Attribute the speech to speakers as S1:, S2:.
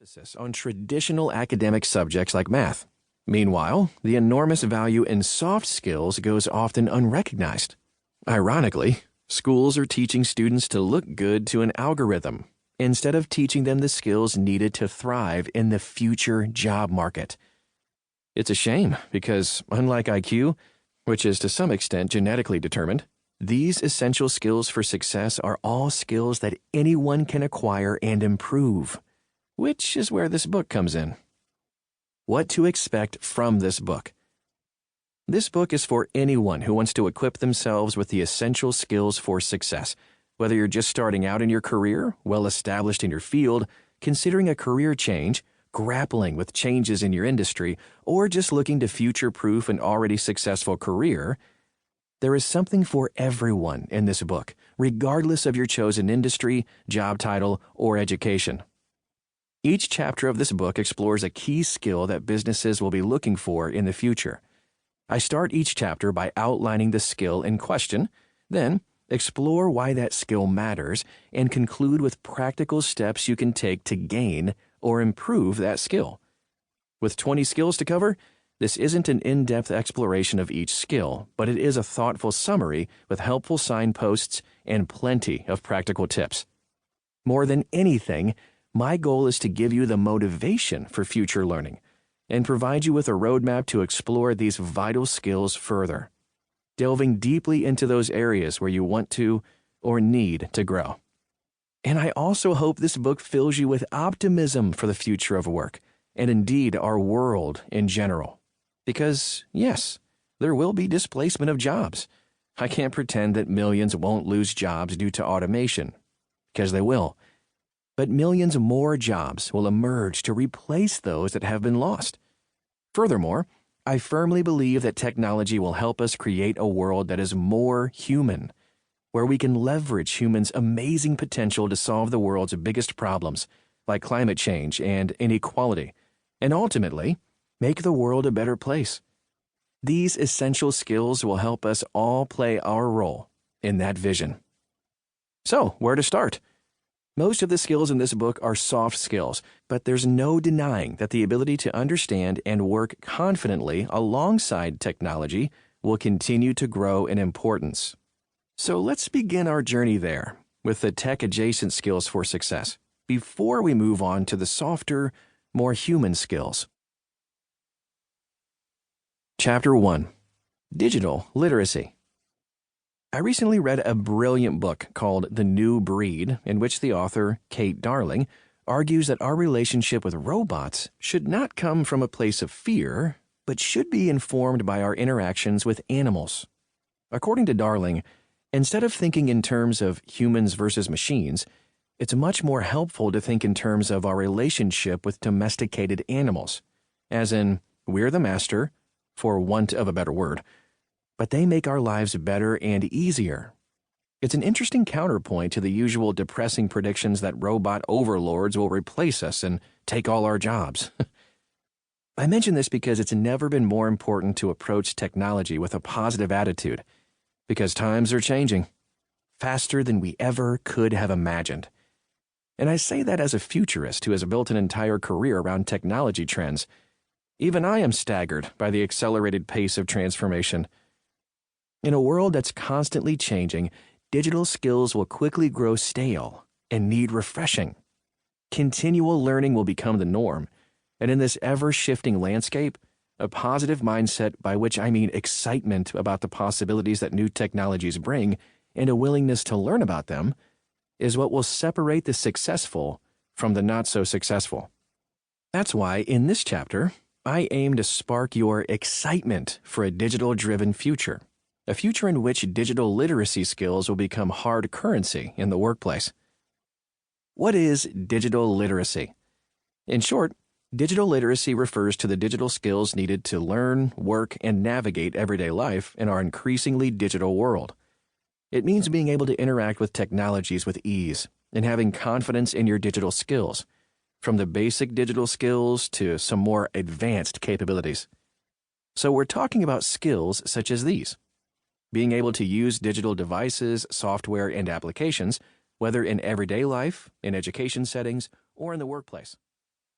S1: Emphasis on traditional academic subjects like math. Meanwhile, the enormous value in soft skills goes often unrecognized. Ironically, schools are teaching students to look good to an algorithm instead of teaching them the skills needed to thrive in the future job market. It's a shame because, unlike IQ, which is to some extent genetically determined, these essential skills for success are all skills that anyone can acquire and improve, which is where this book comes in. What to expect from this book. This book is for anyone who wants to equip themselves with the essential skills for success, whether you're just starting out in your career, well established in your field, considering a career change, grappling with changes in your industry, or just looking to future-proof an already successful career. There is something for everyone in this book, regardless of your chosen industry, job title, or education. Each chapter of this book explores a key skill that businesses will be looking for in the future. I start each chapter by outlining the skill in question, then explore why that skill matters, and conclude with practical steps you can take to gain or improve that skill. With 20 skills to cover, this isn't an in-depth exploration of each skill, but it is a thoughtful summary with helpful signposts and plenty of practical tips. More than anything, my goal is to give you the motivation for future learning and provide you with a roadmap to explore these vital skills further, delving deeply into those areas where you want to or need to grow. And I also hope this book fills you with optimism for the future of work, and indeed our world in general. Because, yes, there will be displacement of jobs. I can't pretend that millions won't lose jobs due to automation, because they will. But millions more jobs will emerge to replace those that have been lost. Furthermore, I firmly believe that technology will help us create a world that is more human, where we can leverage humans' amazing potential to solve the world's biggest problems, like climate change and inequality, and ultimately, make the world a better place. These essential skills will help us all play our role in that vision. So, where to start? Most of the skills in this book are soft skills, but there's no denying that the ability to understand and work confidently alongside technology will continue to grow in importance. So let's begin our journey there with the tech-adjacent skills for success before we move on to the softer, more human skills. Chapter 1. Digital Literacy. I recently read a brilliant book called The New Breed, in which the author, Kate Darling, argues that our relationship with robots should not come from a place of fear, but should be informed by our interactions with animals. According to Darling, instead of thinking in terms of humans versus machines, it's much more helpful to think in terms of our relationship with domesticated animals, as in, we're the master, for want of a better word, but they make our lives better and easier. It's an interesting counterpoint to the usual depressing predictions that robot overlords will replace us and take all our jobs. I mention this because it's never been more important to approach technology with a positive attitude, because times are changing faster than we ever could have imagined. And I say that as a futurist who has built an entire career around technology trends. Even I am staggered by the accelerated pace of transformation. In a world that's constantly changing, digital skills will quickly grow stale and need refreshing. Continual learning will become the norm, and in this ever-shifting landscape, a positive mindset, by which I mean excitement about the possibilities that new technologies bring and a willingness to learn about them, is what will separate the successful from the not-so-successful. That's why, in this chapter, I aim to spark your excitement for a digital-driven future. A future in which digital literacy skills will become hard currency in the workplace. What is digital literacy? In short, digital literacy refers to the digital skills needed to learn, work, and navigate everyday life in our increasingly digital world. It means being able to interact with technologies with ease and having confidence in your digital skills, from the basic digital skills to some more advanced capabilities. So we're talking about skills such as these. Being able to use digital devices, software, and applications, whether in everyday life, in education settings, or in the workplace.